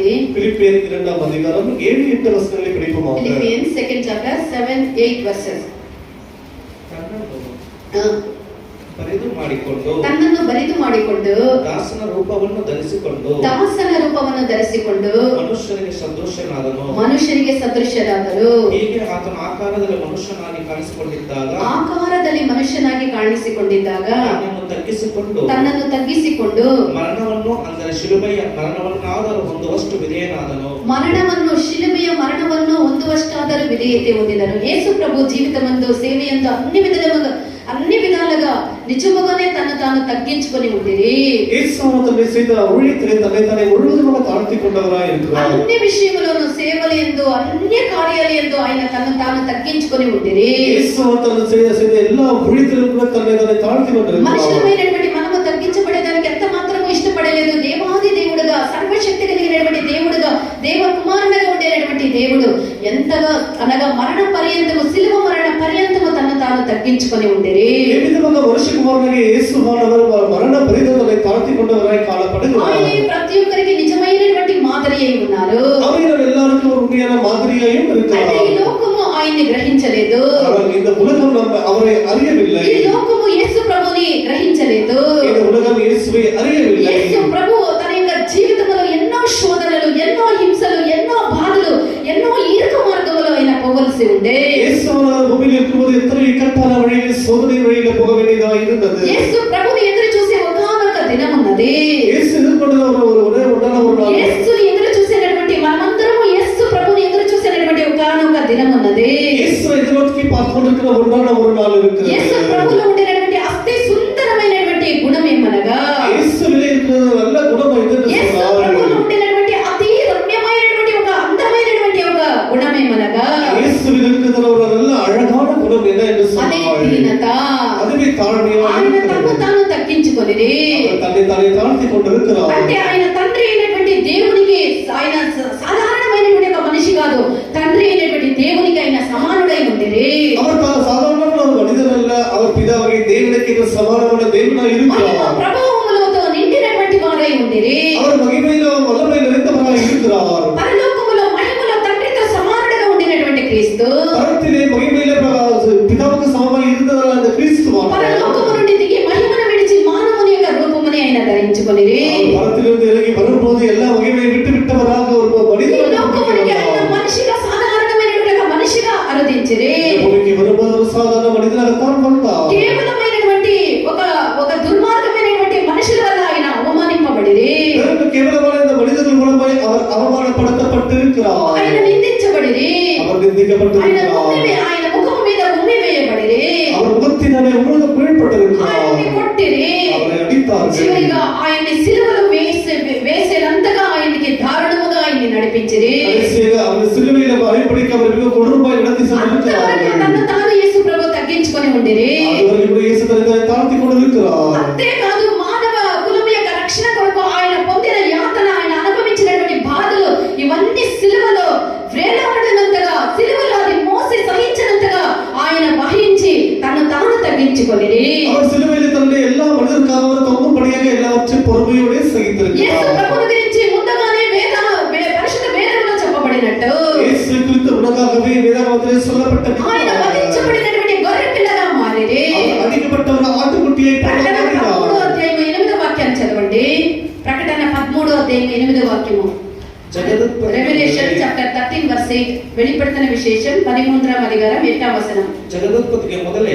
చూడండి. பிலிப்பியர் 2ஆம் அதிகாரம் 7-8 வசனங்களை படிப்போம். Philippians 2nd chapter 7-8 verses. ಬರಿದು ಮಾಡಿಕೊಂಡು ತನ್ನನ್ನು ಬರಿದು ಮಾಡಿಕೊಂಡು ದಾಸನ ರೂಪವನ್ನು ಧರಿಸಿಕೊಂಡು ಮನುಷ್ಯರಿಗೆ ಸದೃಶನಾದನು. ಹೀಗೆ ಆತನ ಆಕಾರದಲ್ಲಿ ಮನುಷ್ಯನಾಗಿ ಕಾಣಿಸಿಕೊಂಡಿದ್ದಾಗ ತನ್ನನ್ನು ತಗ್ಗಿಸಿಕೊಂಡು ಮರಣವನ್ನು ಅಂದರೆ ಶಿಲುಬೆಯ ಮರಣವನ್ನಾದರೂ ಹೊಂದುವಷ್ಟು ವಿಧೇಯನಾದನು. ಮರಣವನ್ನು ಶಿಲುಬೆಯ ಮರಣವನ್ನು ಹೊಂದುವಷ್ಟಾದರೂ విధేయತೆ ಹೊಂದಿದನು. యేసు ప్రభు జీవితమందు సేవయందు అన్ని విధాలుగా నిజముగానే తను తాను తగ్గించుకొని ఉండిరి. యేసువును చేత ఊழிయத்திலே தன்னை தானே முழுவதுமாக தாழ்த்திக்கொண்டவராய் இருக்கிறார். అన్ని విషయములను సేవలందు అన్ని కార్యాలయందు ఆయన తను తాను తగ్గించుకొని ఉండిరి. యేసువును చేసే எல்லா ఊழிయத்திலும் కూడా తన్னை తానే తాழ்తికొంటారు. మనుషులమైనటువంటి మనము తగ్గించబడడానికి ఎంత మాత్రమూ ఇష్టపడలేదు. దేవాది దేవుడుగా సర్వశక్తి కలిగినటువంటి దేవుడుగా దేవ కుమారునిగా ఉండేటువంటి దేవుడు ఎంతగా అనగా మరణ పర్యంతము సిలువ మరణ పర్యంతము తను తాను తగ్గించుకొని ఉండిరి. ఏ విధంగా మనుష్య కుమారునిగా యేసు వానవరు మరణ పర్యంతము తాழ்తికొండవరాయి కాలపడును. ఆయన ప్రతి ఒక్కరికి నిజమైనటువంటి మాదిరి అయి ఉన్నారు. ఆయన எல்லாருக்கும் ஒரு உண்மையான மாதிரியாயும் இருக்கிறார். ఈ లోకము ఆయన్ని గ్రహించలేదు. இந்த உலகம் அவரை அறியவில்லை. ఈ లోకము యేసు ప్రభుని గ్రహించలేదు. இந்த உலகம் இயேசுவை அறியவில்லை. యేసు ప్రభు తన యొక్క జీవితంలో ఎన్నో శోధనలు, ఎన్నో హింసలు, ఎన్నో బాధలు, ఎన్నో ఇరుకు మార్గములు ఆయన పోవలసి ఉండే. యేసు భూమిలో இருக்கும்போது எத்தனை இக்கட்டான வழியில் சோதனை வழியில போக வேண்டியதா இருந்தது. యేసు ప్రభుని ఎదురు చూసే ఒకానొక దినం ఉన్నది. యేసు ఎదుర్కొన్న ஒரு యేసుని ఎదురు చూసేటటువంటి మనమందరము యేసు ప్రభుని ఎదురు చూసేటటువంటి ఒకానొక దినం ఉన్నది. యేసు ఎదురుకి పాల్గొంటున్న ஒரு நாள் இருக்கிறது. యేసు ప్రభులో ఉండేటటువంటి అతి సుందరమైనటువంటి గుణం ఏమనగా యేసువిలో இருக்கிற நல்ல குணம் ఏంటంటే యేసు ప్రభులో ఉండేటటువంటి అతి రమ్యమైనటువంటి ఒక అందమైనటువంటి ఒక గుణం ఏమనగా యేసువిలో இருக்கிற ஒரு நல்ல అழகான குணம் என்ன என்று అదే దీనత, அதுவே தாழ்மையா ఆయన తనను తాను తగ్గించుకొనిరి. తన్னை తానే తాழ்తికొండిరుக்கிறார். అంటే ఆయన తండ్రి అయినటువంటి దేవునికి ఆయన సాధారణమైనటువంటి ఒక మనిషి కాదు, తండ్రి అయినటువంటి దేవునికి ఆయన సమానుడై ఉండిరి. அவர் சாதாரணமான ஒரு மனிதன் அல்ல, அவர் பிதாவாகிய தேவனுக்கு சமானமான தேவனாய் இருக்கிறார். ప్రభువులతో నిండినటువంటి వారై ఉండిరి. அவர் మహిమలో వల్లమై నిరంతరమాய் இருக்கிறார். పరలోకములో మహిమలో తండ్రితో సమానుడుగా ఉండినటువంటి క్రీస్తు పరలోకத்திலே మహిమలో పితావుకు సమానమై இருந்தவர் அந்த கிறிஸ்துவான். పరలోకము నుండి దిగి మహిమను విడిచి మానవుని యొక్క రూపముని ఆయన ధరించుకొనిరి. పరలోకத்திலிருந்து ఇறங்கி வரும்போது எல்லா మహిమயை விட்டுவிட்டவராக ஒரு மனிதனாக మనిషిగా సాధారణమైనటువంటి ఒక మనిషిగా అరుదించిరి. భూమికి வரும்போது ஒரு సాధారణ మనిదనాగా తాను వந்தார். కేవలమైనటువంటి ఒక దుర్మార్గమైనటువంటి మనుషుల వల్ల ఆయన అవమానింపబడిరి. కేవలమైన இந்த மனிதர்கள் மூலமாய் அவர் அவமானப்படுத்தப்பட்டிருக்கிறார். ఆయన నిందించబడిరి. அவர் நிந்திக்கப்பட்டிருக்கிறார். ఆయన ముఖము మీద ఉమ్మి వేయబడిరి. அவர் முகத்தினாலே உருள வீழ்பட்டிருக்கிறார். ఆయన్ని కొట్టిరి. அவரை అడితారు. చివరిగా ఆయన్ని సిలువలో వేసేంతగా ఆయనకి దారుణముగా ఆయన్ని నడిపించిరి. அவர் சிலுவையில அறையப்படிக்கு அவர் மிக கொடூரமாய் நடத்தி சென்றிருக்கிறார். తనను తాను యేసు ప్రభు తగ్గించుకొని ఉండిరి. அவர் యేసు తనను తాழ்తికొనిరుக்கிறார். అంతేకాదు మానవ కులం యొక్క రక్షణ కొరకు ఆయన పొందిన యాతన, ఆయన అనుభవించినటువంటి బాధలు ఇవన్నీ సిలువలో వేలాడినంతగా, సిలువలో అది మోసి సహించినంతగా ఆయన వహించి తను తాను తగ్గించుకొనిరి. அவர் சிலுவையில தன்னுடைய எல்லா மனிதருக்காக தொங்கும்படியாக எல்லாவற்றையும் பொறுமையோடு சகித்திருக்கிறார். యేసు ప్రభువు గురించి ముందుగానే పరిశుద్ధ వేదంలో చెప్పబడినట్టు యేసు క్రీస్తు ఉనగాగవే వేదవాక్యలో சொல்லப்பட்டது. ఆయన వధించబడినటువంటి గొర్రె పిల్లగా మారిరి. అడిగబట్టవర ఆటుకుట్టియై ప్రకటన 13వ అధ్యాయం 8వ వాక్యాన్ని చదవండి. ప్రకటన 13వ అధ్యాయం 8వ వాక్యము. Revelation chapter 13 verse 8. வெளிப்படுத்தின விசேஷம் 13ஆம் அதிகாரம் 8ஆம் வசனம். ಜಗದುತ್ಪತ್ತಿಗೆ ಮೊದಲೇ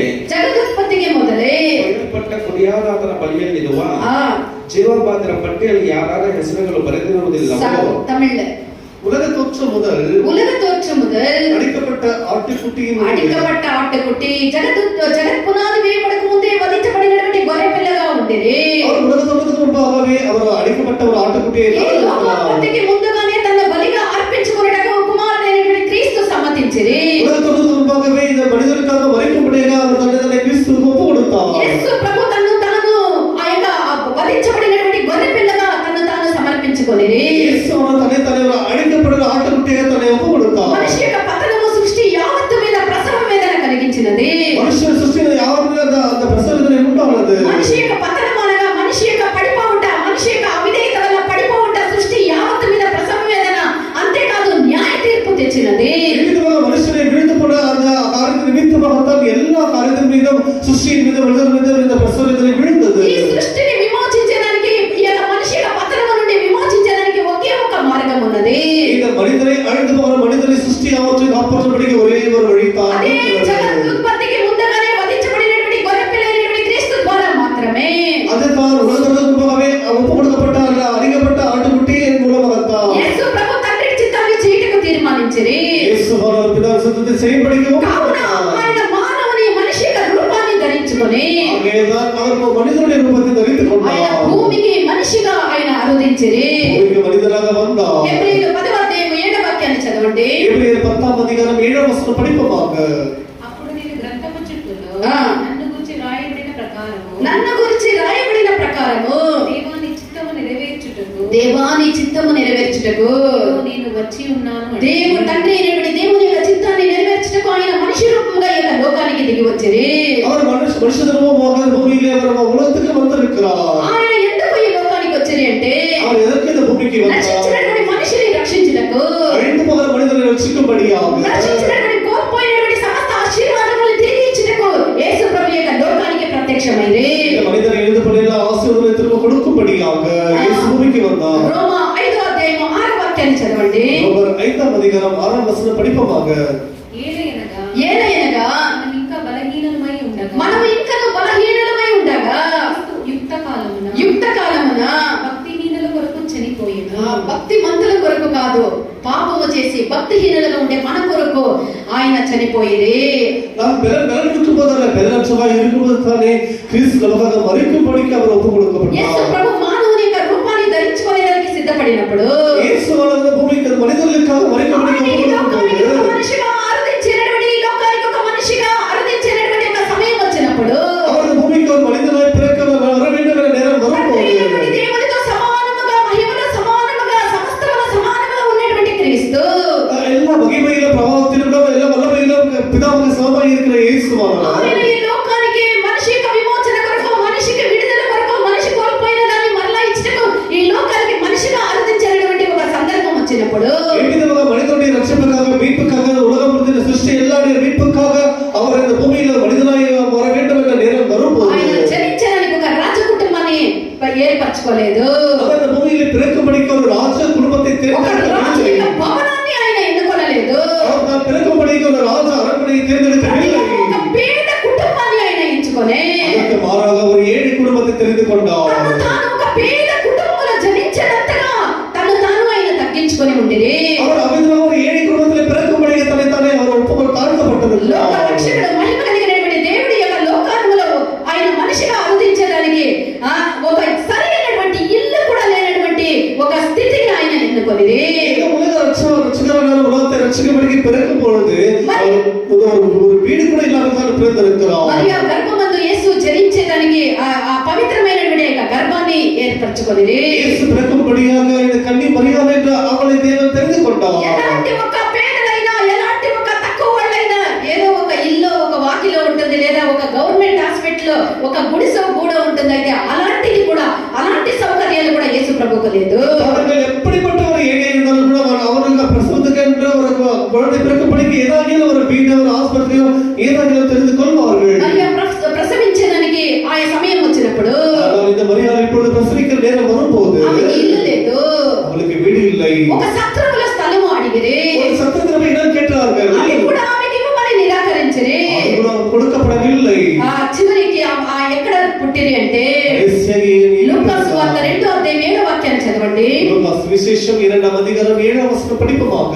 ಬರೆಯಲ್ಪಟ್ಟ ಕುರಿಯಾದಾತನ ಬಲಿಯಲ್ಲಿರುವ ಜೀವಬಾಧ್ಯರ ಪಟ್ಟಿಯಲ್ಲಿ ಯಾರಾರ ಹೆಸರುಗಳು ಬರೆದಿರುವುದಿಲ್ಲವೋ தமிழ்ல உலக தோற்றம் முதல் அடிக்கப்பட்ட ஆட்டுக்குட்டி జగత్ పునాది వేయబడక ముందే వధించబడినటువంటి గొర్రె పిల్లగా ఉండిరి. அவர் உலக தோற்றத்துக்கு முன்பாகவே அவர் அடிக்கப்பட்ட ஒரு ஆட்டுக்குட்டியை లోకోత్పత్తికి ముందుగానే తన బలిగా అర్పించుకొనుటకు కుమారుడైనటువంటి క్రీస్తు సమ్మతించిరి. உலக தோற்றத்துக்கு முன்பாகவே இந்த மனிதனுக்காக மரிக்கும்படியாக அவர் தன்னை கிறிஸ்துவுக்கு ஒப்பு கொடுத்தார். యేసు ప్రభు తనను తాను ఆయన వధించబడినటువంటి గొర్రె పిల్లగా తనను తాను సమర్పించుకొనిరి. యేసు తనే అడిக்கப்பడిన ఆటుకుట్టిగా తనే ఒప్పు கொடுத்தார். మనిషి యొక్క పతనము సృష్టి యావత్తు మీద ప్రసవ వేదన కలిగించినది. మనుష్య సృష్టిలో యావత్తు మీద అంత ప్రసవ వేదన ఉండాలది. మనిషి యొక్క పతనం అనగా మనిషి యొక్క పడిపోవుట, మనిషి యొక్క అవిధేయత వల్ల పడిపోవుట సృష్టి యావత్తు మీద ప్రసవ వేదన హెబ్రీయులు 10వ అధ్యాయం 7వ వాక్యాన్ని చదవండి. எபிரேயர் 10ஆம் அதிகாரம் 7ஆம் வசனம் படிப்போமாக. అప్పుడు నేను గ్రంథము చుట్టూలో ఆ. నన్ను గురించి రాయబడిన ప్రకారము నన్ను గురించి రాయబడిన ప్రకారము దేవాని చిత్తము నెరవేర్చుటకు దేవాని చిత్తము నెరవేర్చుటకు నేను వచ్చి ఉన్నాను. దేవుడు తండ్రి అయినటువంటి దేవుని యొక్క చిత్తాన్ని నెరవేర్చుటకు ఆయన మనిషి రూపంగా ఈ యొక్క లోకానికి దిగి వచ్చి அவர் மனுஷதர்மமாக பூமியிலே அவர் உலகத்துக்கு வந்திருக்கிறார். ఆయన ఎందుకు ఈ లోకానికి వచ్చి అంటే அவர் எதற்கு இந்த பூமிக்கு வந்தார்? రక్షించినటువంటి మనిషిని రక్షించుటకు, அழிந்து போகிற மனிதனை ரட்சிக்கும்படியாக, రక్షించినటువంటి కోల్పోయినటువంటి సమస్త ఆశీర్వాదములను తిరిగి ఇచ్చుటకు యేసు ప్రభు యొక్క లోకానికి ప్రత్యక్షమైంది. இந்த மனிதனை எழுந்து படையில ஆசீர்வாதங்களை திரும்ப கொடுக்கும்படியாக இயேசு பூமிக்கு வந்தார். రోమా 5వ అధ్యాయం 6వ వాక్యాన్ని చదవండి. ரோமர் 5ஆம் அதிகாரம் 6ஆம் வசனம் படிப்போமாக. ఏలయనగా మనం ఇంకా బలహీనమై ఉండగా మనం ఇంకను బలహీనులమై ఉండగా యుక్త కాలమున యుక్త కాలమున భక్తిహీనుల కొరకు చనిపోయింది. భక్తిమంతుల కొరకు కాదు, పాపము చేసి భక్తిహీనులుగా ఉండే మన కొరకు ఆయన చనిపోయిరి. நாம் பலன் இருக்கும்போதல்ல, பலனற்றவா இருக்கும்போது தானே கிறிஸ்து நமக்காக மரிக்கும்படிக்கு அவர் ஒப்பு యేసు கொடுக்கப்பட்டார். ప్రభు మానవుని యొక్క రూపాన్ని ధరించుకోవడానికి సిద్ధపడినప్పుడు இயேசு வளர்ந்த பூமிக்கு மனிதர்களுக்காக மரிக்கும்படிக்கு ఆయన ఈ ஒப்பு లోకానికి ఒక கொடுக்கப்பட்டார். మనిషిగా ఆరాధించినటువంటి, ఈ లోకానికి ఒక మనిషిగా ఆరాధించినటువంటి ఒక సమయం వచ్చినప్పుడు அவர் பூமிக்கு ஒரு மனிதனாய் பிறக்க வர வேண்டும் என்ற நேரம் வரும்போது తండ్రి దేవునితో సమానముగా, మహిమలో సమానముగా, సమస్తములో సమానముగా ఉన్నటువంటి క్రీస్తు எல்லா மகிமையிலும் பிரபாவத்திலும் எல்லா வல்லமையிலும் பிதாவுக்கு சமமாய் இருக்கிற இயேசுவானவர் ఆయన ఈ లోకానికి మనిషి యొక్క విమోచన కొరకు, మనిషికి విడుదల కొరకు, మనిషి కోల్పోయిన దాన్ని మరలా ఇచ్చటకు ఈ లోకానికి మనిషిగా ఆరాధించేటువంటి ఒక సందర్భం వచ్చినప్పుడు எவ்விதமாக மனிதனுடைய ரட்சிப்புக்காக, மீட்புக்காக, உலகம் முழுவதும் சிருஷ்டி எல்லாருடைய மீட்புக்காக அவர் இந்த பூமியில மனிதனாய் வர வேண்டும் என்ற நேரம் வரும்போது ఆయన జనించడానికి ఒక రాజ కుటుంబాన్ని ఏర్పరచుకోలేదు. அவர் இந்த பூமியில பிறக்கும்படிக்கு ஒரு ராஜ குடும்பத்தை ఒక రాజు యొక్క தேர்ந்தெடுக்கவில்லை. భవనాన్ని ఆయన ఎన్నుకోలేదు. அவர் தான் பிறக்கும்படிக்கு ஒரு ராஜ அரண்மனையை தேர்ந்தெடுக்கவில்லை. ఒక పేద కుటుంబాన్ని ఆయన ఎంచుకొని அதற்கு மாறாக ஒரு ஏழை குடும்பத்தை தெரிந்து கொண்டார். తను తాను ఒక పేద కుటుంబంలో జనించినంతగా తను తాను ఆయన తగ్గించుకొని ఉండిరి. அவர் அவ்விதமாக ஒரு ஏழை குடும்பத்தில் பிறக்கும்படிக்கு தன்னைத்தானே அவர் ஒப்புக்கொண்டு లోక தாழ்த்தப்பட்டிருந்தார். రక్షకుడు, మహిమ కలిగినటువంటి దేవుడి యొక్క లోకాత్మలో ఆయన మనిషిగా ఆరాధించడానికి ఒక సరైనటువంటి ఇల్లు కూడా లేనటువంటి ఒక స్థితిని ఆయన ఎన్నుకొనిది. இந்த உலக ரட்சகரான உலகத்தை ரட்சிக்கும்படிக்கு பிறக்கும் பொழுது அவர் ஒரு வீடு கூட இல்லாமல் தான் பிறந்திருக்கிறார். మరి ఆ గర్భమందు యేసు జనించేదానికి ఆ పవిత్రమైనటువంటి యొక్క గర్భాన్ని ఏర్పరచుకొనిది. இயேசு பிறக்கும்படியாக இந்த கன்னி மரியாதை என்ற அவளை தேவன் தெரிந்து கொண்டார். ఎలాంటి ఒక పేదలైనా, ఎలాంటి ఒక తక్కువ వాళ్ళైనా ఏదో ఒక ఇల్లు, ఒక వాకిలో ఉంటుంది, లేదా ఒక గవర్నమెంట్ హాస్పిటల్ ఒక గుడిసె కూడా ఉంటుంది. అయితే అలాంటిది కూడా, అలాంటి సౌకర్యాలు కూడా యేసు ప్రభువుకు లేదు. அவர்கள் எப்படிப்பட்ட ஒரு ஏழை இருந்தாலும் கூட அவருக்கு பிரசவத்துக்கு என்று ஒரு குழந்தை பிறக்கும்படிக்கு ஏதாவது ஒரு வீடு, ஒரு ஆஸ்பத்திரியோ ஏதாவது தெரிந்து கொள்வார்கள். మరి ప్రసవించడానికి ఆ సమయం వచ్చినప్పుడు ஆனால் இந்த மரியாதை இப்பொழுது பிரசவிக்கிற நேரம் வரும்போது ఆమెకి ఇల్లు లేదు. அவளுக்கு வீடு இல்லை. ఒక సత్రముల స్థలము అడిగిరి. ஒரு சத்திரத்தில் போய் இடம் கேட்டார்கள். అది కూడా ఆమెకి ఇవ్వమని నిరాకరించిరి. அது கூட கொடுக்கப்படவில்லை. చివరికి ఎక్కడ పుట్టిరి అంటే లూకా సువార్త 2వ అధ్యాయం 7వ వాక్యాన్ని చదవండి. லூகாஸ் விசேஷம் 2ஆம் அதிகாரம் 7ஆம் வசனம் படிப்போமாக.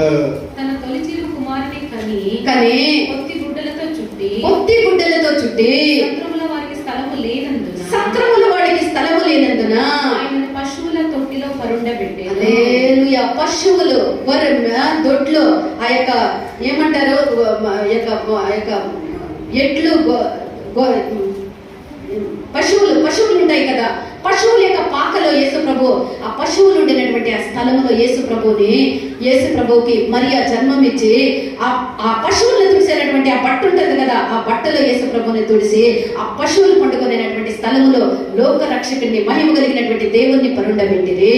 తన తొలిచిరు కుమారుని కని కానీ పొత్తి గుడ్డలతో చుట్టి పొత్తి గుడ్డలతో చుట్టి సత్రముల వారికి స్థలము లేనందున సత్రముల వాడికి స్థలము లేనందున ఆయనను పశువుల తొట్టిలో పరుండబెట్టేది. హల్లెలూయా. పశువులు దొడ్లు, ఆ యొక్క ఏమంటారు, ఎట్లు పశువులు ఉంటాయి కదా, పశువుల యొక్క పాకలో యేసు ప్రభు, ఆ పశువులు ఉండినటువంటి ఆ స్థలంలో యేసు ప్రభువుకి మరియా జన్మమిచ్చి ఆ పశువులను తుడిసేటటువంటి ఆ బట్ట ఉంటుంది కదా, ఆ బట్టలో యేసు ప్రభుని తుడిసి ఆ పశువులు పండుకొనేటువంటి స్థలములో లోక రక్షకుడిని, మహిమ కలిగినటువంటి దేవుణ్ణి పరుండబెట్టిరి.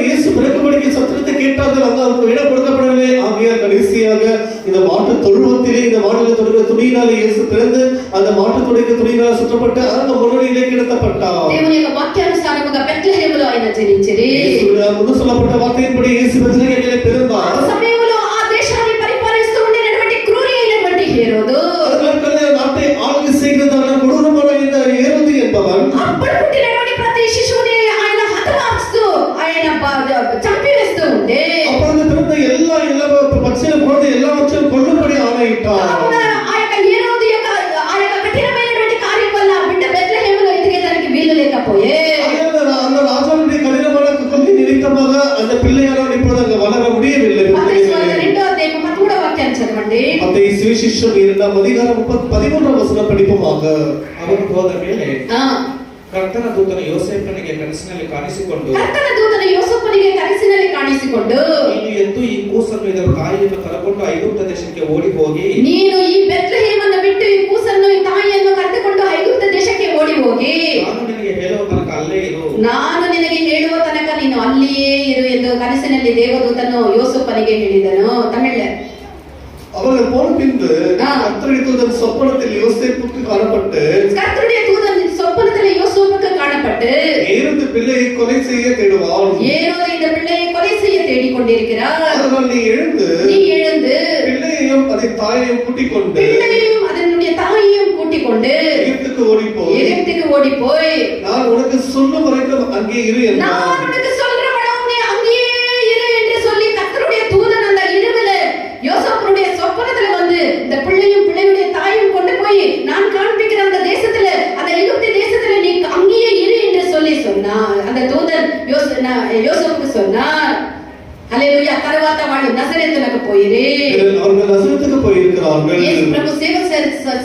இயேசு பிறக்கும்படிக்கு சத்திரத்தை கேட்டார்கள். அங்க அவருக்கு இடம் கொடுக்கப்படவில்லை. ஆகையால் கடைசியாக இந்த மாட்டு தொழுவத்திலே, இந்த மாடுகளை தொடுகிற துணியினாலே இயேசு பிறந்து அந்த மாட்டு தொடுகிற துணியினால் சுற்றப்பட்டு அந்த முன்னணியிலே கிடத்தப்பட்டார். దేవుని యొక్క వాక్యానుసారముగా బెత్లెహేములో ఆయన జనించిరి. ముందు சொல்லப்பட்ட வார்த்தையின்படி இயேசு பெத்லகேமிலே பிறந்தார். ఆ సమయంలో ఆ దేశాన్ని పరిపాలిస్తూ ఉండినటువంటి క్రూరి అయినటువంటి హేరోదు, நாட்டை ஆளுகை செய்கிறதான கொடூரமான இந்த ஹேரோது என்பவன் అప్పుడు పుట్టినటువంటి ప్రతి శిశువుని ఆయన హతమార్చుతూ, ఆయన చంపివేస్తూ ఉంటే அப்பொழுது பிறந்த எல்லா பச்சை குழந்தை எல்லாவற்றையும் கொல்லும்படி ஆணையிட்டார். ఆ యొక్క హేరోదు యొక్క ఆ యొక్క కఠినమైనటువంటి కార్యం వల్ల బిడ్డ బెత్లెహేములో ఎదిగేదానికి వీలు లేకపోయే அந்த ராஜாவுடைய கடினமான கொள்கை நிமித்தமாக அந்த பிள்ளையானவன் இப்பொழுது சுவிசேஷம் 2ஆம் அதிகாரம் 13ஆம் வசனம் படிப்போமாக. ಅವನು ಹೋದ ಮೇಲೆ ಆ, ಕರ್ತನ ದೂತನು ಯೋಸೇಫನಿಗೆ ಕನಸಿನಲ್ಲಿ ಕಾಣಿಸಿಕೊಂಡು, ಕರ್ತನ ದೂತನು ಯೋಸೇಫನಿಗೆ ಕನಸಿನಲ್ಲಿ ಕಾಣಿಸಿಕೊಂಡು, ನೀನು ಎದ್ದು ಈ ಕೂಸನ್ನು ಇದರ ತಾಯಿಯನ್ನು ಕರಕೊಂಡು ಐಗುಪ್ತ ದೇಶಕ್ಕೆ ಓಡಿ ಹೋಗಿ, ನೀನು ಈ ಬೆತ್ಲೆಹೇಮನ್ನು ಬಿಟ್ಟು ಈ ಕೂಸನ್ನು ಈ ತಾಯಿಯನ್ನು ಕರೆದುಕೊಂಡು ಐಗುಪ್ತ ದೇಶಕ್ಕೆ ಓಡಿ ಹೋಗಿ, ನಾನು ನಿನಗೆ ಹೇಳುವ ತನಕ ಅಲ್ಲೇ ಇರು. ನಾನು ನಿನಗೆ ಹೇಳುವ ತನಕ ನೀನು ಅಲ್ಲಿಯೇ ಇರು ಎಂದು ಕನಸಿನಲ್ಲಿ ದೇವದೂತನು ಯೋಸೇಫನಿಗೆ ಹೇಳಿದನು. ತಮಿಳ್ அவர்கள் போன பின்பு ஆ. கர்த்தருடைய தூதன் சொப்பனத்தில் யோசேப்புக்கு காணப்பட்டு, கர்த்தருடைய தூதன் சொப்பனத்தில் யோசேப்புக்கு காணப்பட்டு, ஏரோது பிள்ளையை கொலை செய்ய தேடுவான். ஏரோது இந்த பிள்ளையை கொலை செய்ய தேடிக் கொண்டிருக்கிறார். அதனால் நீ எழுந்து நீ எழுந்து பிள்ளையையும் அதை தாயையும் கூட்டிக் கொண்டு பிள்ளையையும் அதனுடைய தாயையும் கூட்டிக் கொண்டு எகிப்துக்கு ஓடி போய், எகிப்துக்கு ஓடி போய், நான் உனக்கு சொல்லும் வரைக்கும் அங்கே இரு நான் என்றான். உனக்கு சொல்றவனும் நீ அங்கேயே இரு என்று சொல்லி கர்த்தருடைய தூதன் அந்த இரவுல யோசேப்புடைய சொப்பனத்துல வந்து இந்த பிள்ளையும் பிள்ளையுடைய தாயும் கொண்டு போய் நான் காண்பிக்கிற அந்த தேசத்துல, அந்த எகிப்து தேசத்துல நீ அங்கேயே இரு என்று சொல்லி சொன்னார். அந்த தூதன் யோசேப்புக்கு சொன்னார். ஹல்லேலூயா. తర్వాత వాళ్ళు నజరేతులకు పోయిరి. அவர்கள் நசரேத்துக்கு போயிருக்கிறார்கள். యేసు ప్రభు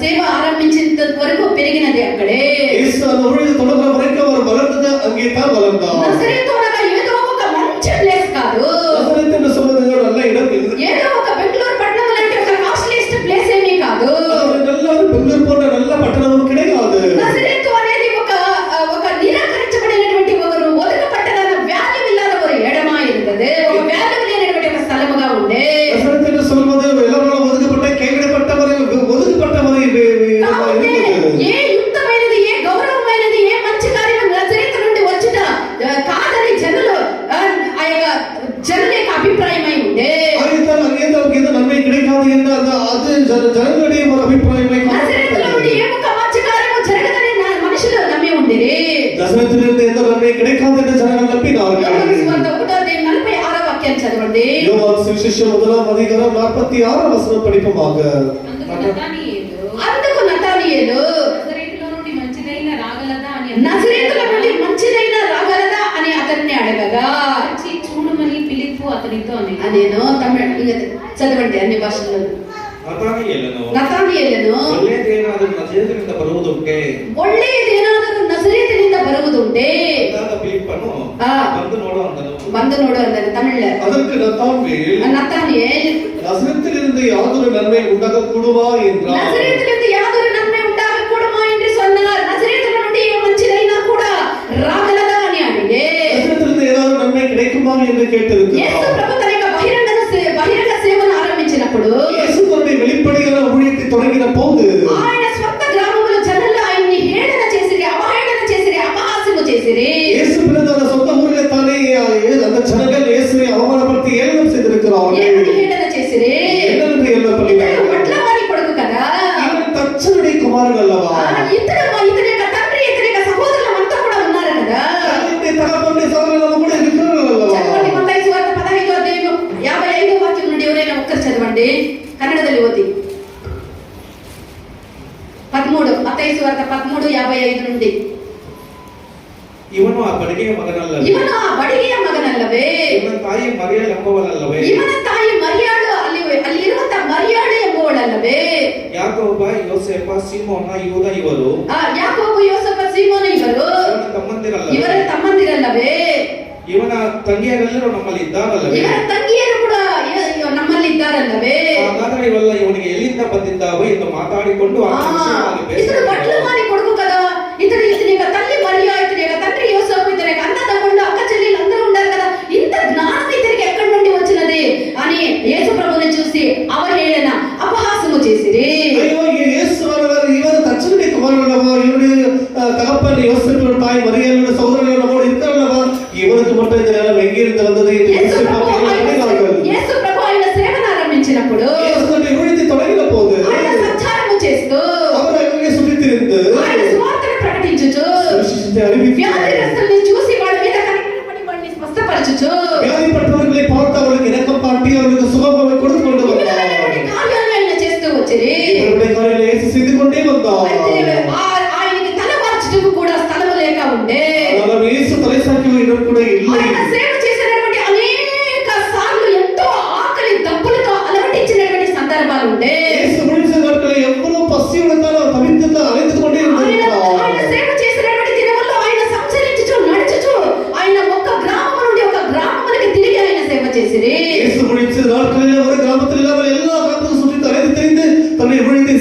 సేవ ఆరంభించేంత వరకు పెరిగినది అక్కడే. இயேசு அந்த ஊழியத்தை தொடர்ற வரைக்கும் அவர் வளர்ந்தது அங்கே தான் வளர்ந்தார். నజరేతు అనగా ఏదో ఒక మంచి ప్లేస్ కాదు, நசரேத் என்று சொல்வது நல்ல இடம் இல்லை. ఏదో ఒక బెంగళూరు పట్టణం లాంటి ఒక కాస్ట్లీస్ట్ ప్లేస్ ఏమీ కాదు. அது நல்ல ஒரு பெங்களூர் போன்ற நல்ல పట్టణం கிடையாது. నజరేతు అనేది ఒక నిరాకరించబడినటువంటి ఒక ఒదుకపట్టదన్న వాల్యూ ఇல்லாத ஒரு இடமா இருந்தது. ఒక వాల్యూ లేనటువంటి ఒక స్థలముగా ఉండే. நசரேத் என்று சொல்வது எல்லாராலும் ஒதுக்கப்பட்ட கைவிடப்பட்டவரை ஒதுக்கப்பட்டவரை కాబట్టి ఏ యుక్తమైనది, ఏ గౌరవమైనది, ఏ మంచి కార్యం నజరేతు నుండి వచ్చుట కాదని జనులు ఆ యొక్క జనుల యొక్క అభిప్రాయమై ఉండే. ஆகையால் அங்கேருந்து அவருக்கு எந்த நன்மை கிடைக்காது என்று அது ஜனங்களுடைய ஒரு அபிப்பிராயமை నజరేతులో నుండి ఏ ఒక మంచి కార్యము జరగదని మనుషులు నమ్మి ఉండిరి. நசரேத்திலிருந்து எந்த நன்மை கிடைக்காது என்று ஜனங்கள் நம்பினார்கள். యోహాను సువార్త 1:46 వాక్యం చదవండి. யோவான் சுவிசேஷம் 1ஆம் அதிகாரம் 46ஆம் வசனம் படிப்போமாக. అందుకు నతానీయేలు అందుకు నతానీయేలు నజరేతులో నుండి మంచిదైన రాగలదా అని నజరేతుల నుండి మంచిదైన రాగలదా అని అతన్ని అడగగా, వచ్చి చూడమని పిలుపు అతనితో అని. అదేనో తమిళ చదవండి అన్ని భాషల్లో. ನತಾನಿಯೇಲನು నతానీయేలను ಒಳ್ಳೆಯದೇನಾದರೂ ನಜರೇತಿನಿಂದ ಬರುವುದುಂಟೆ ಒಳ್ಳೆಯದೇನಾದರೂ ನಜರೇತಿನಿಂದ ಬರುವುದುಂಟೆ ಎಂದಾದ ಫಿಲಿಪ್ಪನು ಆ. ಬಂದು ನೋಡು ಅಂದನು. வந்து ನೋಡು ಅಂದನು. ತಮಿಳ್ல அதற்கு நத்தான்வேல் நத்தானியேல் நசரேத்திலிருந்து யாதொரு நன்மை உண்டாகக்கூடுமா என்றார். నజరేతునింద యాదొరు నన్மை ఉండకూడమా என்று சொன்னார். నజరేతుల నుండి ఏ మంచిదైనా కూడా రాగలదా అని అడిగే. நசரேத்திலிருந்து ஏதாவது நன்மை கிடைக்குமா என்று యేసు கேட்டிருக்கிறார். ప్రభు తన యొక్క బహిరంగ సేవను ఆరంభించినప్పుడు இயேசு தன்னுடைய வெளிப்படையான ஊழியத்தை தொடங்கின போது ఆయన స్వంత గ్రామములో జనులు ఆయన్ని హేళన చేసిరి, అవహేళన చేసిరి, అపహాస్యము చేసిరి. இயேசு பிறந்த அந்த சொந்த ஊரிலே தானே அந்த ஜனங்கள் இயேசுவை அவமானப்படுத்தி ஏளனம் செய்திருக்கிறார்கள். ఏమని హేళన చేసిరి? என்னென்று ஏளனம் ఇతడు பண்ணினார்கள்? వడ్లవారి కొడుకు కదా, இவன் தச்சனுடைய குமாரன் அல்லவா? ఇతని యొక్క తండ్రి, ఇతని యొక్క సహోదరులు అంతా కూడా ఉన్నారు కదా. தன்னுடைய தகப்பனுடைய சகோதரர்கள் கூட இருக்கிறார்கள் அல்லவா? చదవండి మత్తయి సువార్త 15:55 వాక్యం నుండి ఎవరైనా ఒక్కరు చదవండి. కన్నడದಲ್ಲಿ ఓದಿ. 13 మత్తయి సువార్త 13:55 నుండి. ಇವನು ಆ ಬಡಿಗೆಯ ಮಗನಲ್ಲವೇ? ಇವನು ಆ ಬಡಿಗೆಯ ಮಗನಲ್ಲವೇ? ಇವನ ತಾಯಿ ಮರಿಯಲ್ ಎಂಬವಳಲ್ಲವೇ? ಇವನ ತಾಯಿ ಮರಿಯಾಳು ಅಲ್ಲಿರುವಂತ ಮರಿಯಾಳು ಎಂಬುವಳಲ್ಲವೇ? ಯಾಕೋಬ, ಯೋಸೇಫ, ಸೀಮೋನ, ಯೂದ ಇವರು ಯಾಕೋಬ, ಯೋಸೇಫ, ಸೀಮೋನ ಇವರು ಇವನ ತಮ್ಮಂದಿರಲ್ಲವೇ? ಇವರ ತಮ್ಮಂದಿರಲ್ಲವೇ? ಇವನ ತಂಗಿಯರೆಲ್ಲರೂ ನಮ್ಮಲ್ಲಿ ಇದ್ದಾರಲ್ಲವೇ? ಇವರ ತಂಗಿಯರು ಕೂಡ ನಮ್ಮಲ್ಲಿ ಇದ್ದಾರಲ್ಲವೇ? ಹಾಗಾದರೆ ಇವೆಲ್ಲ ಇವನಿಗೆ ಎಲ್ಲಿಂದ ಬಂದಿದ್ದಾವೆ ಎಂದು ಮಾತಾಡಿಕೊಂಡು ಆ ವಿಷಯವಾಗಿ ఇతడు బట్టలు మాని కొడుకు కదా, ఇతని యొక్క తల్లి మరియా, ఇతని యొక్క తండ్రి యోసేపు, ఇతని యొక్క అన్న తమ్ముళ్ళు, అక్క చెల్లెలు అందరూ ఉన్నారు కదా, ఇంత జ్ఞానం ఇతనికి ఎక్కడి నుండి వచ్చినది అని యేసు ప్రభువుని చూసి అవహేళన, అపహాసము చేసిరి. ஐயோ, இவர் தச்சனுடைய குமாரன் அல்லவா? இவருடைய தகப்பன் யோசேப்பு, தாய் மரியாளுடைய சகோதரர்கள் நம்மோடு இருக்கிறல்லவா? இவனுக்கு மட்டும் இந்த நிலம் எங்கிருந்து வந்தது என்று యేసు ప్రభు ఆయన సేవను ఆరంభించినప్పుడు ஊழியத்தை தொடங்கின போது ఆయన సంచారము చేస్తూ அவர் அங்கே சுற்றித்திருந்து ఆయన సువార్తను ప్రకటించుచు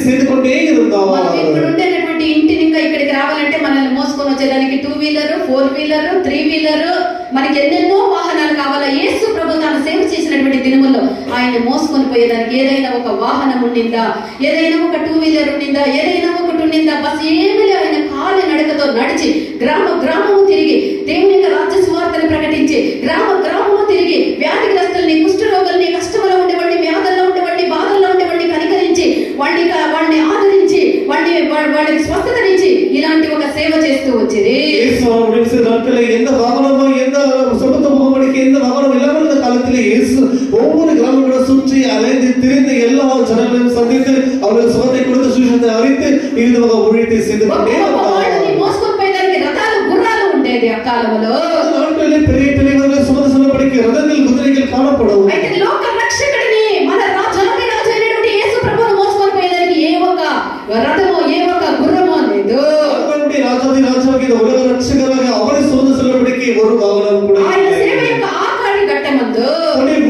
செய்து கொண்டே మనం இருந்தார். ఇక్కడ ఉండేటువంటి ఇంటిని ఇంకా ఇక్కడికి రావాలంటే మనల్ని మోసుకొని వచ్చేదానికి 2 వీలర్ 4 వీలర్ 3 వీలర్ మనకి ఎన్నెన్నో వాహనాలు కావాలా. యేసు ప్రభు తాను సేవ చేసినటువంటి దినముల్లో ఆయన మోసుకొని పోయేదానికి ఏదైనా ఒక వాహనం ఉండిందా, ఏదైనా ఒక 2 వీలర్ ఉండిందా, ఏదైనా ఒకటి ఉండిందా? బస్ ఏమీ లేదు. ఆయన కాలి నడకతో నడిచి గ్రామము తిరిగి దేవుని యొక్క రాజ్య సువార్తను ప్రకటించి గ్రామము తిరిగి వ్యాధిగ్రస్తుల్ని, కుష్ఠరోగుల్ని, కష్టంలో ఉండేవాడిని, వ్యాధుల్లో ఉండేవాడిని, బాధల్లో ఉండేవాడిని కనికరించి వాళ్ళని ఆదరించి వాళ్ళకి స్వస్థతనిచ్చి ఇలాంటి ఒక సేవ చేస్తూ వచ్చింది. இயேசு அவருடைய சில நாட்களில் எந்த வாகனமோ எந்த சொந்த முகமடிக்கு எந்த வாகனம் இல்லாமல் இருந்த காலத்திலே இயேசு ஒவ்வொரு கிராமங்களும் சுற்றி அலைந்து திரிந்து எல்லா ஜனங்களையும் சந்தித்து அவர்கள் சுகத்தை கொடுத்து சுவிசேஷத்தை அறிவித்து இந்த ஊழியத்தை செய்து கொண்டே వాళ్ళని మోసుకొని పోయేదానికి రథాలు గుర్రాలు ఉండేది ఆ కాలంలో. நாட்களிலே பெரிய பெரியவர்கள் சுமந்து செல்லப்படுகிற ரதங்கள் குதிரைகள் காணப்படும். అయితే లోక రక్షకుడిని మన రాజు అయినటువంటి యేసు ప్రభువును మోసుకొని పోయేదానికి ఏ ఒక రథమో ఏ ఒక గుర్రమో లేదు. அவருடைய ராஜாதி இந்த உலக ரட்சகராக அவரை சுமந்து செல்லப்படுகிற ஒரு வாகனம் கூட ఆయన సేవ యొక్క ఆఖరి ఘట్టమందు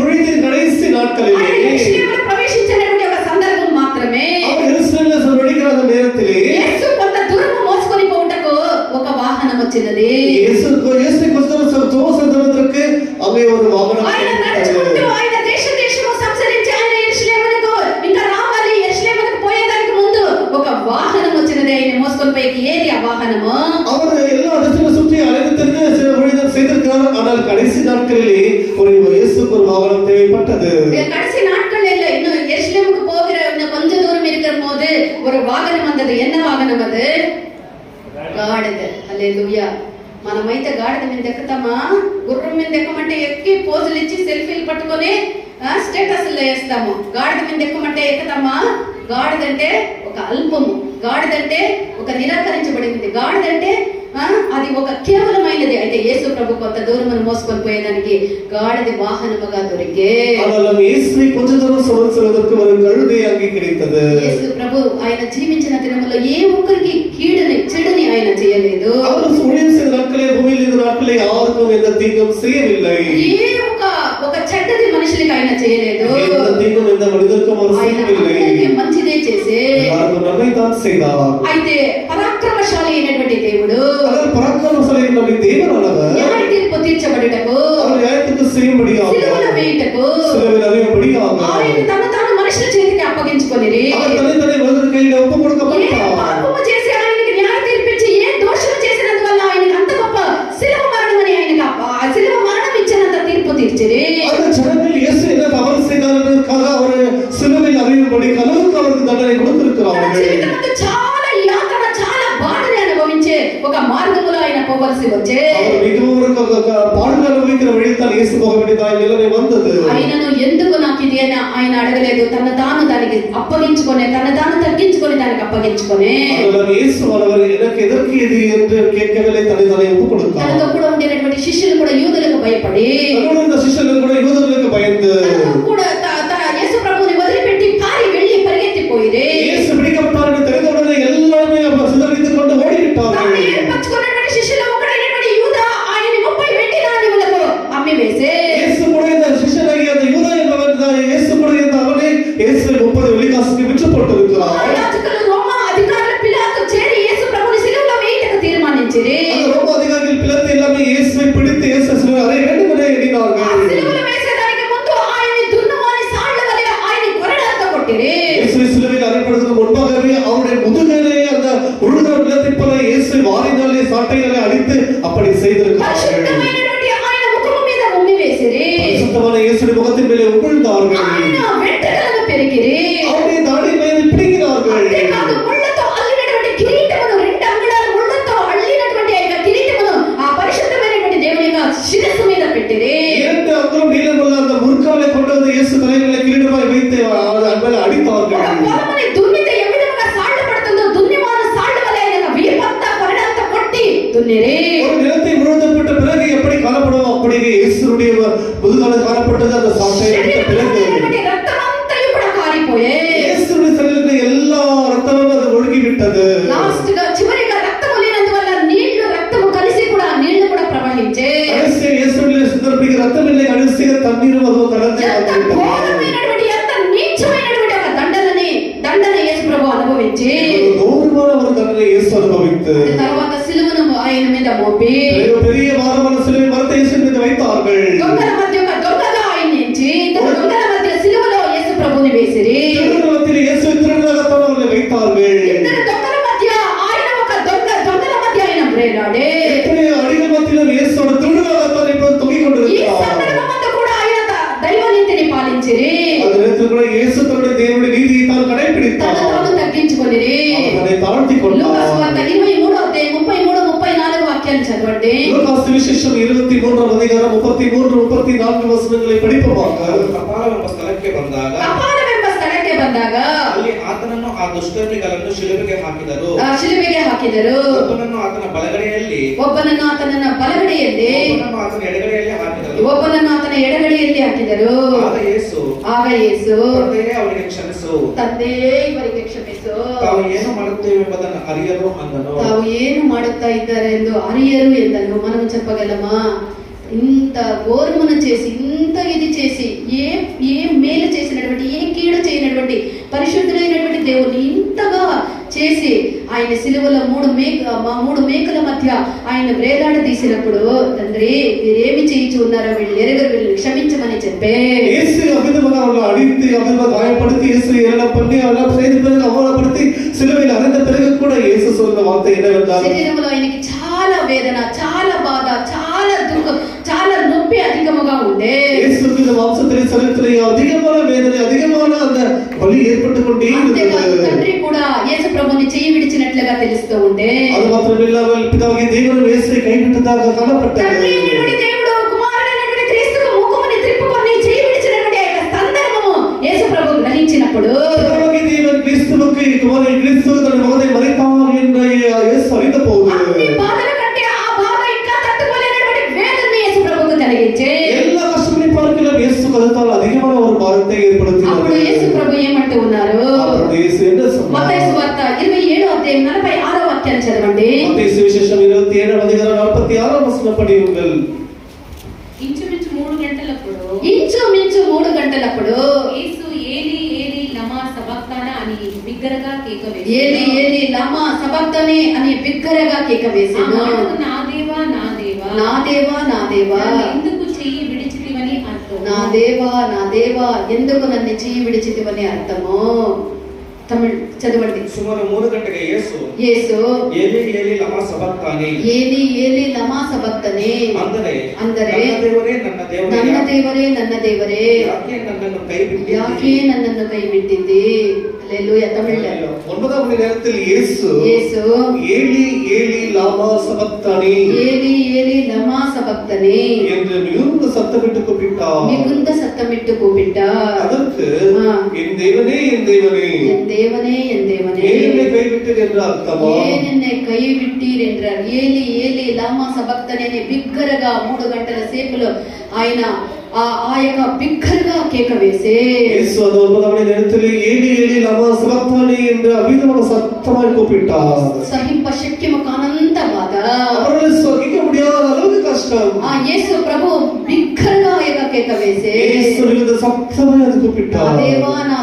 ஊழியத்தின் கடைசி நாட்களிலே యెరూషలేములో ప్రవేశించినటువంటి ఒక సందర్భం మాత్రమే அவர் எருசலேமில் செல்வடிக்கிற அந்த நேரத்திலே యేసు కొంత దూరము మోసుకొని పోవుటకు ఒక వాహనం వచ్చినది. இயேசு கொஞ்சம் தூரத்திற்கு அங்கே ஒரு வாகனம் ఆయన నడుచుకుంటూ ఆయన దేశము సంచరించి ఆయన యెరూషలేమునకు ఇంకా రావాలి. యెరూషలేమునకు పోయేదానికి ముందు ఒక వాహనం వచ్చినది. ఆయన మోసుకొని పోయేకి ఏది ఆ వాహనము? அவர் எல்லா இடத்திலும் சுற்றி அலைந்து திரிந்து சில ஊழியர்கள் செய்திருக்கிறார். ஆனால் கடைசி நாட்களிலே ஒரு இயேசுக்கு ஒரு வாகனம் தேவைப்பட்டது. கடைசி நாட்கள் இல்ல, இன்னும் எருசலேமுக்கு போகிற இன்னும் கொஞ்ச தூரம் இருக்கிற போது ஒரு வாகனம் வந்தது. என்ன வாகனம் அது? గాడిద. హల్లెలూయా. మనమైతే గాడిద మీద ఎక్కుతామా? గుర్రం మీద ఎక్కమంటే ఎక్కి పోజులు ఇచ్చి సెల్ఫీలు పట్టుకొని స్టేటస్లు వేస్తాము. గాడిద మీద ఎక్కమంటే ఎక్కుతామా? గాడిదంటే ఒక అల్పము, గాడిదంటే ఒక నిరాకరించబడింది, గాడిదంటే అది ఒక కేవలమైనది. అయితే యేసు ప్రభు కొంత దూరం మోసుకొని పోయేదానికి గాడిద వాహనముగా దొరికే. இயேசுவை கொஞ்ச தூரம் சுமந்து செல்வதற்கு ஒரு கழுதை அங்கே கிடைத்தது. యేసు ప్రభు ఆయన జీవించిన దినములో ఏ ఒక్కరికి చెడుని ఆయన చేయలేదు. அவர் ஊழியம் செய்த நாட்களே பூமியில் இந்த நாட்களே யாருக்கும் எந்த தீங்கும் செய்யவில்லை. ఏ ఒక చెడ్డది మనుషులకి ఆయన చేయలేదు. எந்த தீங்கும் எந்த மனிதருக்கும் அவர் செய்யவில்லை. ఆయనకి మంచిదే చేసే எல்லாருக்கும் நன்மை தான் செய்தார். అయితే పరాక్రమశాలి అయినటువంటి దేవుడు அவர் பராக்கிரமசாலி நம்முடைய தேவனானவர். న్యాయ తీర్పు తీర్చబడుటకు, அவர் நியாயத்துக்கு செய்யும்படியாக సిలువలో వేయుటకు சிலுவையில் அறியும்படியாக ఆయన తను మనుషుల చేతికి అప్పగించుకొనిరి. அவர் தன்னை மனிதர் கையில் ஒப்பு ఏ கொடுக்கப்பட்டார். పాపము చేసి ఆయనకి న్యాయ తీర్పిచ్చి ఏ దోషము చేసినందువల్ల ఆయనకి అంత గొప్ప సిలువ మరణమని ఆయనకి ఆ సిలువ మరణం ఇచ్చినంత తీర్పు తీర్చిరి. அந்த ஜனங்கள் இயேசு என்ன தவறு செய்தார் என்பதற்காக அவர் சிலுவையில் அறியும்படி அளவுக்கு அவருக்கு தண்டனை తన கொடுத்திருக்கிறார்கள். జీవితమంతా చాలా యాతన, చాలా బాధని అనుభవించే ఒక మార్గములో ఆయన పోవలసి వచ్చే. அவர் மிகவும் பாடுகள் அனுபவிக்கிற வழியில் தான் இயேசு போக வேண்டியதாய் நிலைமை வந்தது. ఆయనను ఎందుకు నాకు ఇది అని ఆయన అడగలేదు. తన తాను దానికి అప్పగించుకొని, తన తాను తగ్గించుకొని దానికి అప్పగించుకొని அதனால் இயேசுவானவர் எனக்கு எதற்கு இது என்று கேட்கவில்லை, தன்னை தானே ஒப்புக் கொடுத்தார். తనతో కూడా ఉండేటువంటి శిష్యులు కూడా యూదులకు భయపడి அதோடு இந்த சிஷ்யர்கள் கூட யூதர்களுக்கு பயந்து తనతో కూడా యేసు ప్రభువుని వదిలిపెట్టి పారి వెళ్ళి పరిగెత్తిపోయిరే. இயேசு பிடிக்கப்பட்டார் என்று தெரிந்தவுடனே எல்லாமே சிதறித்துக் கொண்டு తాను ஓடிவிட்டார்கள். ఏర్పరచుకున్నటువంటి శిష్యులు ఒకడైనటువంటి యూదా ఆయన 30 వెండి నాణెములకు అమ్మి వేసే. இயேசு கூட இந்த சிஷ்யனாகிய அந்த யூதா என்பவன் தான் இயேசு கூட இருந்த அவனே இயேசுவை 30 வெள்ளிக்காசுக்கு விற்று போட்டிருக்கிறார். యాజకులు, రోమా అధికారులు పిలాతు చేరి యేసు ప్రభువుని సిలువలో వేయుటకు తీర్మానించిరి. அந்த ரோம அதிகாரிகள் பிலாத்து எல்லாமே இயேசுவை பிடித்து இயேசு சிலுவையில் அறைய வேண்டும் என ఆ எண்ணினார்கள். సిలువలో వేసేదానికి ముందు ఆయన్ని దున్నమాని సాళ్ల వలె ఆయన కొరడాలతో కొట్టిరి. இயேசுவை சிலுவையில் அறையப்படுவதற்கு முன்பாகவே அவருடைய முதுகிலே அந்த உழுகிற நிலத்தை போல இயேசுவை வாரினாலே சாட்டையினாலே அடித்து அப்படி செய்திருக்கிறார்கள். పరిశుద్ధమైనటువంటి ఆయన ముఖము మీద ఉమ్మి వేసిరి. பரிசுத்தமான இயேசுவின் முகத்தின் மேலே உமிழ்ந்தார்கள். ఆయన వెంట్రుకలను పెరిగిరి. அவருடைய தாடி மேலே பிடிக்கிறார்கள். అంతేకాదు ముళ్ళతో అల్లినటువంటి కిరీటమును, 2 అంగుళాల ముళ్ళతో అల్లినటువంటి ఆ కిరీటమును ఆ పరిశుద్ధమైనటువంటి దేవుని యొక్క శిరస్సు మీద పెట్టిరి. 2 அங்குலம் நீளமுள்ள அந்த முற்காலை கொண்டு வந்து இயேசு தலையிலே கிரீடமாய் வைத்து அன்பை அடித்தார்கள். ఒక పొలముని దున్నితే ఏ విధముగా సాళ్లు పడుతుందో దున్నివాను సాళ్ల వలె ఆయన వీపంతా కొరడాలతో కొట్టి దున్నిరి. ஒரு நிலத்தை உழுதப்பட்ட பிறகு எப்படி காணப்படுமோ அப்படியே இயேசுவுடைய முதுகால காணப்பட்டது. அந்த சாட்டை அடித்த பிறகு రక్తమంతా కూడా కారిపోయే. இயேசுவுடைய சரீரத்தில் எல்லா ரத்தமும் அது ஒழுகிவிட்டது. లాస్ట్ గా చివరిగా రక్తము లేనందువల్ల నీళ్లు రక్తము కలిసి కూడా నీళ్లు కూడా ప్రవహించే. கடைசியாக இயேசுவிலே சுத்தரிப்பிக்கிற ரத்தம் இல்லை, கடைசியாக தண்ணீரும் அது கடந்து ఎంత ఘోరమైనటువంటి, ఎంత నీచమైనటువంటి ఒక దండన యేసు ప్రభు అనుభవించారు. చూడండి. பெரிய பாரமான சிலுவை மரத்தை இயேசு மீது வைத்தார்கள். దొంగల మధ్య ఒక దొంగగా ఆయన నుంచి ఇద్దరు దొంగల మధ్య సిలువలో యేసు ప్రభుని వేసిరి. திருடர்கள் மத்தியில் இயேசு திருடனாகத்தான் அவர்களை வைத்தார்கள். ఇద్దరు దొంగల మధ్య ఆయన ఒక దొంగల మధ్య ఆయన వేలాడే. எத்தனையோ அடிகள் மத்தியிலும் இயேசுவோட திருடனாகத்தான் இப்போது தொங்கிக் ఈ கொண்டிருக்கிறார். సందర్భమందు కూడా ఆయన దైవ నీతిని పాలించిరి. அந்த நேரத்தில் கூட இயேசு தன்னுடைய தேவனுடைய நீதியை தான் తన கடைபிடித்தார். తాను తగ్గించుకొనిరి. அவர் தன்னை தாழ்த்திக் లూకా கொண்டார். సువార్త 23వ అధ్యాయం 33 34 వాక్యాలు చదవండి. லூக்கா சுவிசேஷம் 23ஆம் அதிகாரம் 33 34 வசனங்களை படிப்போமாக. ಅವರು ಕಪಾಲವೆಂಬ ಸ್ಥಳಕ್ಕೆ ಬಂದಾಗ ಕಪಾಲವೆಂಬ ಸ್ಥಳಕ್ಕೆ ಬಂದಾಗ ಅಲ್ಲಿ ಆತನನ್ನು ಆ ದುಷ್ಕರ್ಮಿಗಳನ್ನು ಶಿಲುಬೆಗೆ ಹಾಕಿದರು. ಶಿಲುಬೆಗೆ ಹಾಕಿದರು. ಒಬ್ಬನನ್ನು ಆತನ ಬಲಗಡೆಯಲ್ಲಿ ಒಬ್ಬನನ್ನು ಆತನ ಬಲಗಡೆಯಲ್ಲಿ ಒಬ್ಬನನ್ನು ಆತನ ಎಡಗಡೆಯಲ್ಲಿ ಹಾಕಿದರು. ಒಬ್ಬನನ್ನು ಆತನ ಎಡಗಡೆಯಲ್ಲಿ ಹಾಕಿದರು. ಆಗ ಯೇಸು ತಂದೆಯೇ ಅವರಿಗೆ ಕ್ಷಮಿಸು, ತಂದೆಯೇ ಇವರಿಗೆ ಕ್ಷಮಿಸು, ತಾವು ಏನು ಮಾಡುತ್ತೇವೆಂಬುದನ್ನು ಅರಿಯರು ಅಂದನು. ತಾವು ಏನು ಮಾಡುತ್ತಾ ಇದ್ದಾರೆ ಎಂದು ಅರಿಯರು ಎಂದನು. మనం చెప్పగలమా? ఇంత ఘోరమును చేసి ఇంత ఇది చేసి ఏ మేలు చేసినటువంటి ఏ కీడు చేయనటువంటి పరిశుద్ధుడైనటువంటి దేవుని ఇంతగా చేసి ఆయన సిలువలో మూడు మేకల మధ్య ఆయన వేలాడ తీసినప్పుడు తండ్రి మీరేమి చేయించి ఉన్నారో వీళ్ళు ఎరగరు, వీళ్ళు క్షమించమని చెప్పే இயேசு அமிதமாக அவர்களை அடித்து அமிதமாக காயப்படுத்தி இயேசு எல்லாம் பண்ணி அவெல்லாம் செய்த பிறகு அவமானப்படுத்தி சிலுவையில் அறைந்த பிறகு கூட இயேசு சொன்ன வார்த்தை என்னவென்றால் శరీరంలో ఆయనకి చాలా వేదన, చాలా బాధ, చాలా దుఃఖం, చాలా నొప్పి అధికముగా ఉండే. இயேசுக்கு இந்த மாம்சத்திலே சரீரத்திலே அதிகமான வேதனை அதிகமான அந்த வலி ஏற்பட்டு கொண்டே అంతేకాదు இருந்தது. తండ్రి కూడా యేసు ప్రభుని చెయ్యి విడిచినట్లుగా తెలుస్తూ ఉండే. அது மாத்திரமில்லாமல் பிதாவாகிய தேவன் இயேசுவை கைவிட்டதாக காணப்பட்டது. తండ్రి అయినటువంటి దేవుడు కుమారుడైనటువంటి క్రీస్తుకు ముఖముని త్రిప్పుకొని చెయ్యి విడిచినటువంటి ఆ యొక్క సందర్భము యేసు ప్రభు గ్రహించినప్పుడు பிதாவாகிய தேவன் கிறிஸ்துவுக்கு குமாரன் கிறிஸ்து தன் மகனை மறைத்தார் என்று இயேசு அறிந்தபோது అన్ని బాధల కంటే ఆ బాధ ఇంకా తట్టుకోలేనటువంటి వేదనని యేసు ప్రభువుకు కలిగించే. எல்லா கஷ்டங்களையும் பார்க்கலாம் இயேசு கருத்தால் அதிகமான ஒரு பாரத்தை అప్పుడు యేసు ஏற்படுத்தினார். ప్రభు ఏమంటూ ఉన్నారు? அப்பொழுது இயேசு என்ன சொன்னார்? మత్తయి సువార్త 27వ అధ్యాయం 46వ వాక్యాన్ని చదవండి. மத்தேயு சுவிசேஷம் 27ஆம் அதிகாரம் 46ஆம் வசனம் படியுங்கள். ఇంచుమించు 3 గంటలప్పుడు ఇంచుమించు 3 గంటలప్పుడు యేసు ఏలీ ఏలీ లమా సబక్తానా అని బిగ్గరగా కేక వేసి ఏలి ఏలి లమా సబక్తని అని బిగ్గరగా కేక వేసెను. నా దేవా నా దేవా నా దేవా నా దేవా నన్ను ఎందుకు చెయ్యి విడిచితివని అర్థం. నా దేవా నా దేవా ఎందుకు నన్ను చెయ్యి విడిచితివని అర్థము. తమిళ్ చదవండి. ಸುಮಾರು 3 ಗಂಟೆಗೆ ಯೇಸು యేసు ಏಲಿ ಏಲಿ ಲಮಾ ಸಬಕ್ತಾನಿ ఏలి ఏలి లమా సబక్తని ಅಂದರೆ ಅಂದರೆ ನನ್ನ ದೇವರೇ ನನ್ನ ದೇವರೇ ನನ್ನ ದೇವರೇ ನನ್ನ ದೇವರೇ ಯಾಕೆ ನನ್ನನ್ನು ಕೈ ಬಿಟ್ಟಿದ್ದೀ? ಯಾಕೆ ನನ್ನನ್ನು ಕೈ ಬಿಟ್ಟಿದ್ದಿ? அல்லேலூயா. தமிழ்ல 9ஆம் மணி நேரத்தில் இயேசு యేసు ஏலி ஏலி லாமா சபக்தானி ఏలి ఏలి లమా సబక్తని என்று மிகுந்த சத்தமிட்டு கூப்பிட்டார். మిగుంద సత్తమిట్టు కూపిట్టార్. அதற்கு ஆ. என் தேவனே என் தேவனே என் தேவனே என் தேவனே ஏன் என்னை கைவிட்டீர் என்று அர்த்தமா? ఏన్ என்னை కై విట్టీర్ ఎంటారు. ఏలి ఏలి లామా సబక్తని అని బిగ్గరగా 3 గంటల సేపులో ఆయన ఆ యొక్క బిగ్గరగా కేక వేసే இயேசு அந்த 9ஆம் மணி நேரத்தில் ஏலி ஏலி லாமா சபக்தானி என்று அமிதமான சத்தமாய் கூப்பிட்டார். సహింప శక్యము కానంత బాధ. அவர்கள் சகிக்க முடியாத அளவுக்கு கஷ்டம். ఆ యేసు ప్రభు బిగ్గరగా ఆ యొక్క కేక వేసే இயேசு இந்த சத்தமாய் அது నా கூப்பிட்டார்.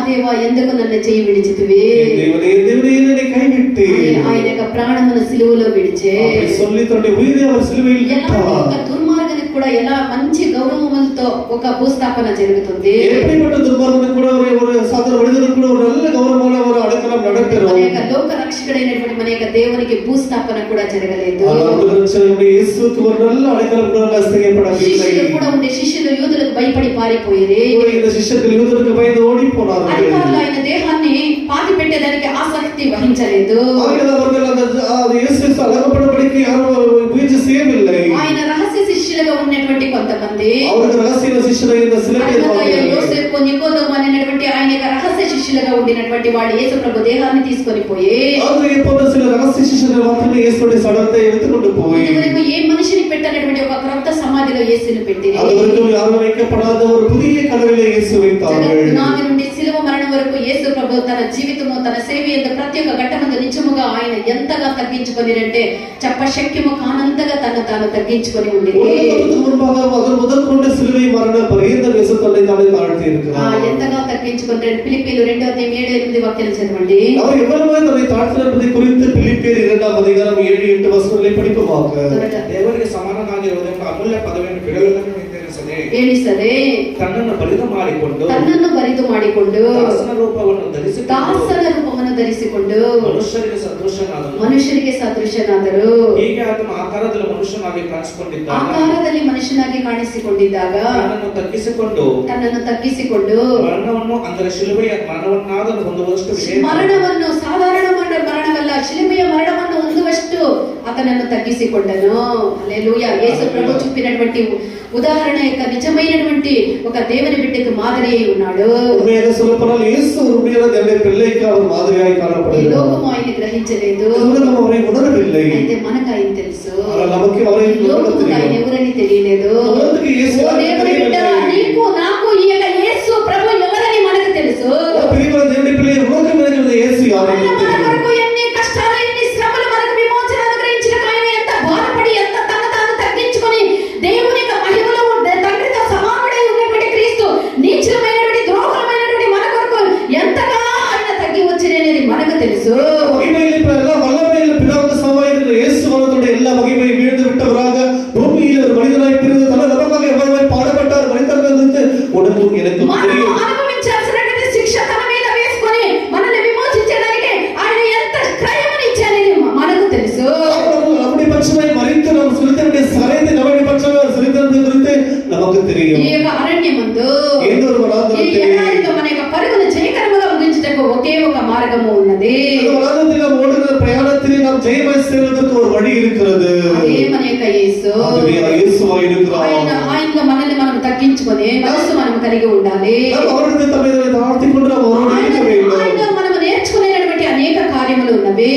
దేవా ఎందుకు నన్ను చెయ్యి విడిచితివి? என் தேவனே என்னை கைவிட்டீர். ఆయన యొక్క ప్రాణమును సిలువలో విడిచే அப்படி சொல்லி தன்னுடைய உயிரை அவர் சிலுவையில் ఎలాంటి ఒక விட்டார். దుర్మార్గానికి కూడా ఎలా మంచి గౌరవములతో ఒక భూస్థాపన జరుగుతుంది. எப்படிப்பட்ட துர்மார்கனுக்கு கூட ஒரு சாதாரண மனிதனுக்கு கூட ஒரு நல்ல கௌரவமான ஒரு அடக்கலம் మన நடைபெறும். యొక్క లోక రక్షకుడైనటువంటి మన యొక్క దేవునికి భూస్థాపన కూడా జరగలేదు. ஆனால் ரட்சகனுடைய இயேசுவுக்கு ஒரு நல்ல அடைக்கலம் கூட செய்யப்படவில்லை. శిష్యులు కూడా ఉండే శిష్యులు యూదులకు భయపడి పారిపోయేది. இந்த சிஷ்யர்கள் யூதருக்கு பயந்து ஓடி போனார்கள். అధికారులు ఆయన దేహాన్ని పాతి పెట్టేదానికి ఆసక్తి వహించలేదు. ஆகையால் அவர்கள் அந்த இயேசு அடக்கப்படபடிக்கு யாரும் முயற்சி செய்யவில்லை. ఆయన రహస్య శిష్యులుగా ఉన్నటువంటి కొంతమంది அவருக்கு ரகசிய சிஷ்யரை இந்த சில பேர் అన్నదయ్య యోసేపు నికోదేము అనేటువంటి ఆయన యొక్క రహస్య శిష్యులుగా ఉండినటువంటి వాళ్ళు యేసు ప్రభు దేహాన్ని తీసుకొని పోయి ஆதரவை போன்ற சில ரகசிய சிஷ்யர்கள் மாத்திரமே இயேசுடைய சடலத்தை எடுத்துக்கொண்டு போய் ఇదివరకు ఏ మనిషిని పెట్టనటువంటి ఒక క్రొత్త సమాధిలో యేసుని పెట్టి அதுவரைக்கும் யாரும் வைக்கப்படாத ஒரு புதிய கனவிலே இயேசு வைத்தார்கள். జగద్నాథి నుండి శిలువ మరణం వరకు యేసు ప్రభు తన జీవితము తన సేవ యొక్క ప్రతి ఒక్క ఘట్టమందు నిజముగా ఆయన ఎంతగా తగ్గించుకొనిరంటే చెప్పశక్యము కానంతగా తను తాను తగ్గించుకొని ఉండేది. முதற்கொண்டு சிலுவை மரண பரியந்தம் இயேசு தன்னை தானே தாழ்த்தி இருக்கிறார். ఎంతగా తగ్గించుకుంటాడు. ఫిలిప్పీలు 2:7-8 వాక్యాలు చదవండి. அவர் எவ்வளவு தன்னை தாழ்த்தினார் என்பதை குறித்து பிலிப்பியர் 2:7-8 வசனங்களை படிப்போமாக. ದೇವರಿಗೆ ಸಮಾನನಾಗಿರುವುದಕ್ಕೆ ಅಮೂಲ್ಯ ಪದವಿಯನ್ನು ಬಿಡಲನ್ನು ನಿರ್ಧರಿಸದೆ ಎಣಿಸದೆ ತನ್ನನ್ನು ಬರಿದು ಮಾಡಿಕೊಂಡು ದಾಸನ ರೂಪವನ್ನು ಧರಿಸಿಕೊಂಡು ಮನುಷ್ಯರಿಗೆ ಸದೃಶನಾದರು. ಹೀಗೆ ಆತನು ಆಕಾರದಲ್ಲಿ ಮನುಷ್ಯನಾಗಿ ಕಾಣಿಸಿಕೊಂಡಿದ್ದಾಗ ತನ್ನನ್ನು ತಗ್ಗಿಸಿಕೊಂಡು ಮರಣವನ್ನು ಅಂದರೆ ಶಿಲುಬೆಯ ಮರಣವನ್ನಾದರೂ ಹೊಂದುವಷ್ಟು ಮರಣವನ್ನು ಸಾಧಾರಣ ಮರಣವಲ್ಲ, ಶಿಲುಬೆಯ ಮರಣವನ್ನು ಹೊಂದುವಷ್ಟು అతనನ್ನು తగ్గిసికొండను. హల్లెలూయా. యేసు ప్రభు చూపినటువంటి ఉదాహరణ యొక్క నిజమైనటువంటి ఒక దేవుని బిడ్డకు మాదిరి అయి ఉన్నాడు. ఉమ్మేగా சொல்லப்போனால் இயேசு உண்மையான தேவனுடைய பிள்ளைக்கு அவர் மாதிரியாய் காணப்படுகிறார். ఈ లోకము ఆయన గ్రహించలేదు, உலகம் அவரை உணரவில்லை. అయితే మనకు ఆయన తెలుసు. நமக்கு அவரை లోకముకు ఆయన ఎవరని తెలియలేదు. உலகத்துக்கு இயேசு దేవుని బిడ్డ నీకు నాకు ఈ యొక్క యేసు ప్రభు ఎవరని మనకు తెలుసు. ప్రియమైన దేవుని పిల్లలు ఉలగం ఎరిగిన యేసు யாரని మన కొరకు ఎన్ని కష్టాలు ఎన్ని శ్రమలు మనకు విమోచన అనుగ్రహించిన ఆయన ఎంత బాధపడి ఎంత తను తాను తగ్గించుకొని దేవుని యొక్క మహిమలో తండ్రితో సమానుడై ఉన్నటువంటి క్రీస్తు నీచమైనటువంటి ద్రోహమైనటువంటి మన కొరకు ఎంతగా ఆయన తగ్గి వచ్చిననేది మనకు తెలుసు. மகிமையில் வல்லமையில் பிதாவுக்கு சமமாய் இருக்கிற இயேசு அவருடைய எல்லா மகிமையும் வீழ்ந்து விட்டவராக பூமியில் ஒரு மனிதனாய் பிறந்து தன்னை நமக்காக எவ்வளவு பாடுபட்டார் மனிதர்கள் குறித்து உனக்கும் எனக்கும் தெரியும். అనుభవించాల్సినటువంటి శిక్ష తన మీద వేసుకొని మనల్ని విమోచించడానికి ఆయన ఎంత క్రయమనిచ్చారని మనకు తెలుసు. நம்முடைய பட்சமாய் மரித்து நாம் செலுத்தக்கூடிய சரைத்தை நம்முடைய பட்சமாய் செலுத்துவது குறித்து நமக்கு தெரியும். ఈ యొక్క అరణ్యమందు ఏదో ఒక వనాంతరத்தில் మన యొక్క పరుగును జయకరముగా ముగించుటకు ఒకే ఒక మార్గము ఉన్నది. వనాంతరத்தில் நாம் ஓடுகிற பிரயாணத்தில் நாம் ஜெயமாய் சேர்வதற்கு ஒரு வழி இருக்கிறது. అదే మన యొక్క యేసు. அதுவே இயேசுவாய் இருக்கிறார். ఆయనలో మనల్ని మనం తగ్గించుకొని మనసు మనం కలిగి ఉండాలి. அவருடைய தம்மை தாழ்த்திக் கொண்டு நாம் அவரோடு இருக்க வேண்டும். ఆయనలో మనం నేర్చుకునేటువంటి అనేక కార్యములు ఉన్నవి.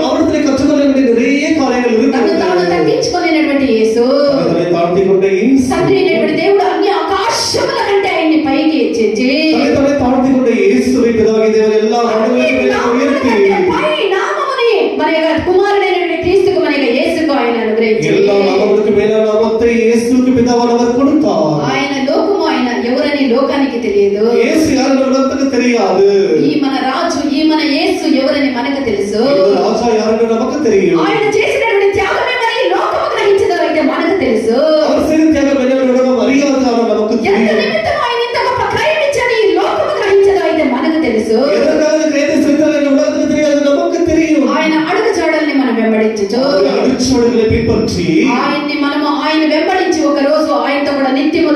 அவருடைய கற்றுக்கொள்ள நிறைய காரியங்கள் తను తాను இருக்கிறது. తగ్గించుకునేటువంటి యేసు, தன்னை தாழ்த்திக் கொண்ட இயேசு, తండ్రి అయినటువంటి దేవుడు అన్ని ఆకాశముల కంటే ఆయన్ని పైకి హెచ్చించి தன்னை தாழ்த்திக் கொண்ட இயேசுவை பிதாவாகிய தேவன் எல்லா நாடுகளிலும் உயர்த்தி పై నామముని మన యొక్క కుమారుడైనటువంటి క్రీస్తుకు మన యొక్క యేసుకు ఆయన అనుగ్రహించారు. எல்லா நாமங்களுக்கு மேலான நாமத்தை இயேசுவுக்கு பிதாவானவர் கொடுத்தார். ఆయన లోకము ఆయన ఎవరని లోకానికి తెలియదు. இயேசு யாருன்னு உலகத்துக்கு தெரியாது. ఈ మన రాజు ఈ మన యేసు ఎవరని మనకు తెలుసు. இந்த ராஜா யாருன்னு நமக்கு தெரியும். ఆయన చేసినటువంటి త్యాగమే మరి ఈ లోకము గ్రహించదో అయితే మనకు తెలుసు. அவர் செய்த தியாகம் என்னன்னு நமக்கு அறியாத நமக்கு ఎంత தெரியும். నిమిత్తం ఆయన ఇంత గొప్ప క్రయమిచ్చని ఈ లోకము గ్రహించదో అయితే మనకు తెలుసు. எதற்காக கிரயத்தை செலுத்தார் என்று உலகத்துக்கு தெரியாது, நமக்கு தெரியும். ఆయన అడుగు జాడల్ని మనం వెంబడించు. அடிச்சுவடுகளை பின்பற்றி ఆయన్ని మనము ఆయన వెంబడించి ఒక రోజు ఆయనతో కూడా నిత్యము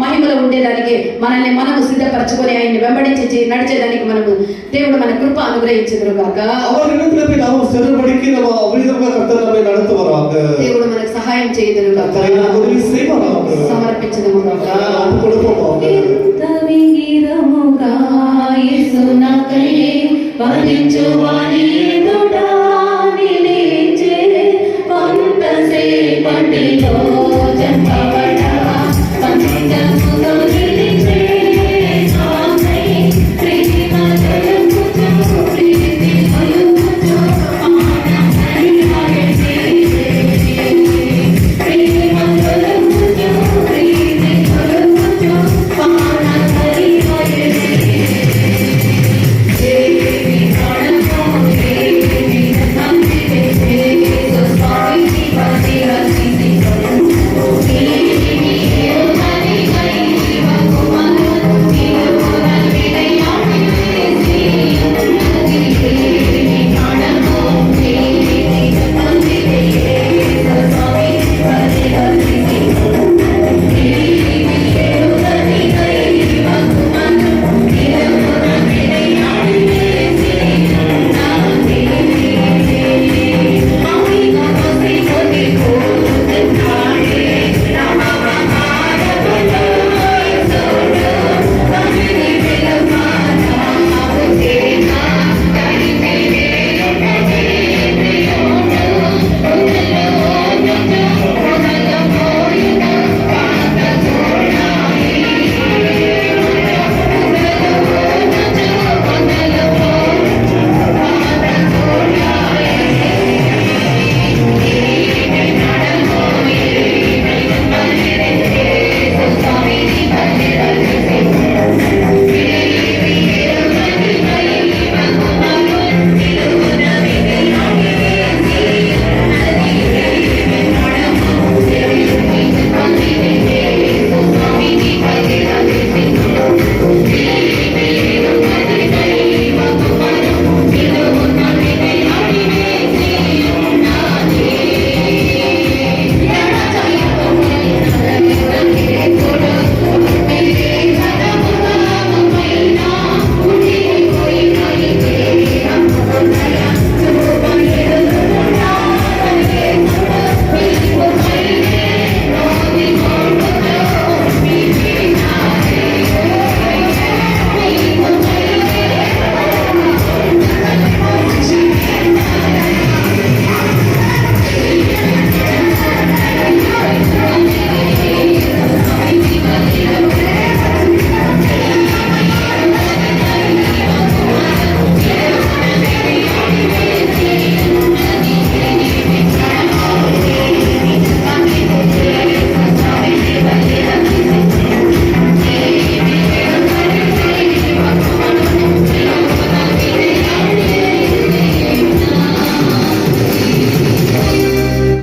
మహిమలో ఉండేదానికి మనల్ని మనము సిద్ధపరచుకొని ఆయన్ని వెంబడించి నడిచేదానికి మనము దేవుడు మన కృప అనుగ్రహించుదురు గాక. அவர் இடத்துல போய் நாம செல்லும்படிக்கு நம்ம அவிதமாக கர்த்தர் நம்மை நடத்துவாராக. దేవుడు మనకు సహాయం చేయుదురు గాక. கர்த்தரை நமக்கு உதவி செய்வாராக. సమర్పించుదుము గాక. நாம் கொடுப்போமாக. తవిగిరముగా యేసునకై వరించువాని ఎదుట నిలిచే కొంతసేపటిలో